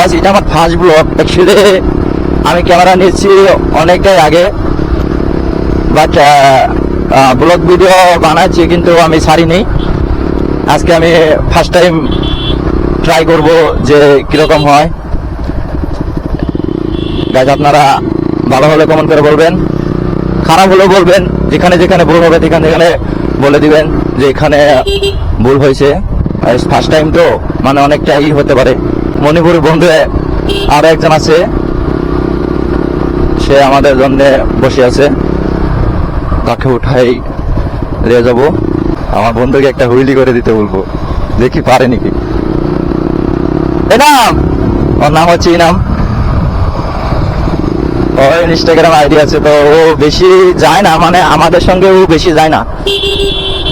Guys এটা আমার first blog. Actually আমি ক্যামেরা নিয়েছি অনেকটাই আগে, বাট ব্লগ ভিডিও বানাচ্ছি কিন্তু আমি ছাড়িনি। আজকে আমি ফার্স্ট টাইম ট্রাই করব যে কিরকম হয়। গাইস আপনারা ভালো হলে কমেন্ট করে বলবেন, খারাপ হলেও বলবেন, যেখানে যেখানে ভুল হবে সেখানে যেখানে বলে দিবেন যে এখানে ভুল হয়েছে। ফার্স্ট টাইম তো মানে অনেকটাই হতে পারে। মণিপুর বন্ধু আরো একজন আছে, সে আমাদের জন্য বসে আছে, তাকে উঠাই নিয়ে যাবো। আমার বন্ধুকে একটা হুইলি করে দিতে বলবো, দেখি পারে নাকি। নাম ওর নাম হচ্ছে ইনাম, ওর ইনস্টাগ্রাম আইডি আছে। তো ও বেশি যায় না, মানে আমাদের সঙ্গে ও বেশি যায় না।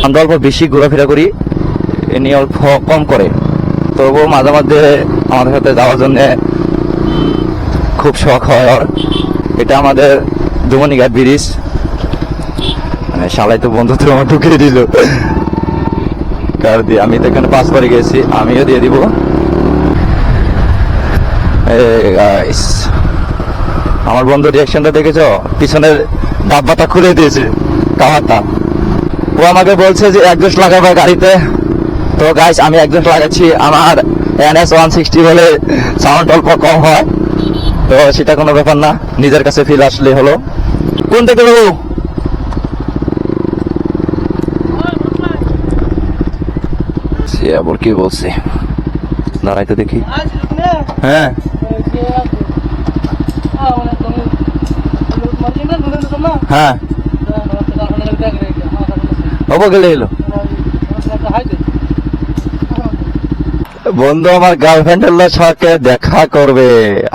আমরা অল্প বেশি ঘোরাফেরা করি, এ নিয়ে অল্প কম করে। তো ও মাঝে মাঝে আমাদের সাথে যাওয়ার জন্য খুব শখ হয় ওর। এটা আমাদের দুমনিঘাট ব্রিজ, মানে শালাই তো বন্ধুত্ব আমার ঢুকিয়ে দিল কার দিয়ে। আমি তো এখানে পাস করে গেছি, আমিও দিয়ে দিব। আমার বন্ধুর রিয়াকশনটা দেখেছো, পিছনের ডাব্বাটা খুলে দিয়েছে কাভারটা। ও আমাকে বলছে যে একজস্ট লাগাবে গাড়িতে। তো গাইস আমি একজস্ট লাগাচ্ছি, আমার NS 160 বলে সাউন্ড অল্প কম হয়, তো সেটা কোনো ব্যাপার না, নিজের কাছে ফিল আসলে হলো। কোন থেকে দেবো? সে আবার কি বলছে, দাঁড়াইতে দেখি। হ্যাঁ হ্যাঁ হবো গেলে এলো। বন্ধু আমার গার্লফ্রেন্ডের সাথে দেখা করবে,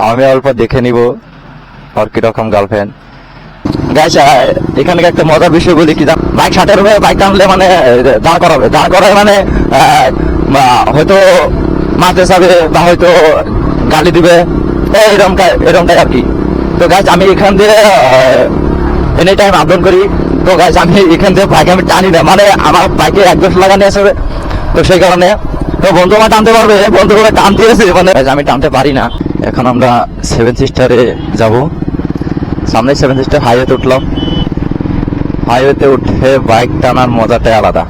আমি অল্প দেখে নিব আর কিরকম গার্লফ্রেন্ড। গাইস এখানে একটা মজার বিষয় বলি কি, বাইক ষাটের উপরে বাইক টানলে মানে দাঁড় করাবে, দাঁড় করায় মানে হয়তো মারতে যাবে বা হয়তো গালি দিবে, এরকমটাই আর কি। তো গাইস আমি এখান দিয়ে এনি টাইম আপডাউন করি। তো গাইস আমি এখান থেকে বাইক আমি টানি না, মানে আমার বাইকে একজস্ট লাগানো আছে, তো সেই কারণে তো বন্ধু আমার টানতে পারবে, বন্ধু টান দিয়েছে, মানে আমি টানতে পারি না। এখন আমরা 7 সিস্টারে যাব, সামনে 7 সিস্টার হাইওয়েতে উঠলাম। হাইওয়েতে উঠে বাইক টানার মজাটাই আলাদা,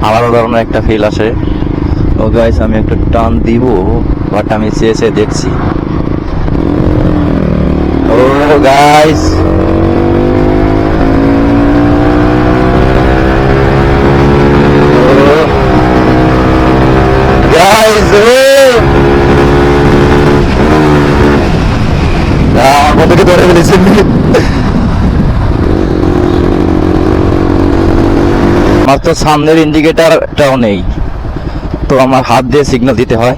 আলাদা ধরনের একটা ফিল আসে। ও গাইস আমি একটা টান দিব, বাট আমি চেয়ে দেখছি। ও গাইস ধরে ফেলেছি। আমার তো সামনের ইন্ডিকেটারটাও নেই, তো আমার হাত দিয়ে সিগন্যাল দিতে হয়।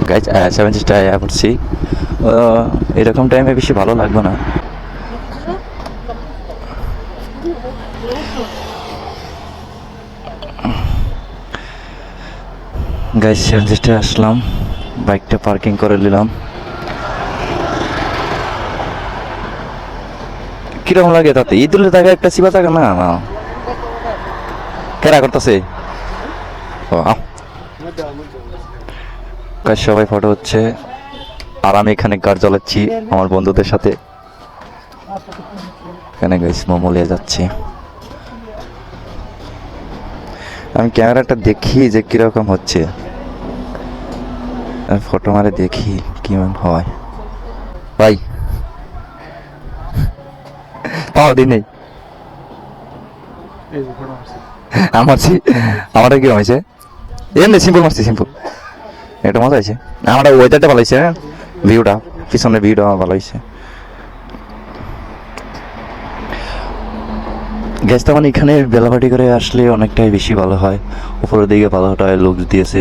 গাইস 7 সিস্টার পড়ছি, এরকম টাইমে বেশি ভালো লাগবে না। গাইস 7 সিস্টার আসলাম, বাইকটা পার্কিং করে নিলাম। কিরকম লাগে তাতে? ঈদুলের জায়গায় একটা সিবা জায়গা না না কেরা করতেছে। সবাই ফটো হচ্ছে আর আমি এখানে গাড়ি চালাচ্ছি আমার বন্ধুদের সাথে। এখানে গাইস মোমো নিয়ে যাচ্ছি। আমি ক্যামেরাটা দেখি যে কিরকম হচ্ছে, ফটো মারে দেখি কেমন হয়। ভাই পাওয়া দিন নেই আমারটা কিরকম হয়েছে? এমনি সিম্পল মারছি, সিম্পল। এটা মজা হয়েছে, আমার ওয়েদারটা ভালো হয়েছে, ভিউটা পিছনের ভিউটা ভালো হয়েছে। গ্যাসটা মানে এখানে বেলাবাটি করে আসলে অনেকটাই বেশি ভালো হয়, উপরের দিকে ভালোটা লুক দিয়েছে।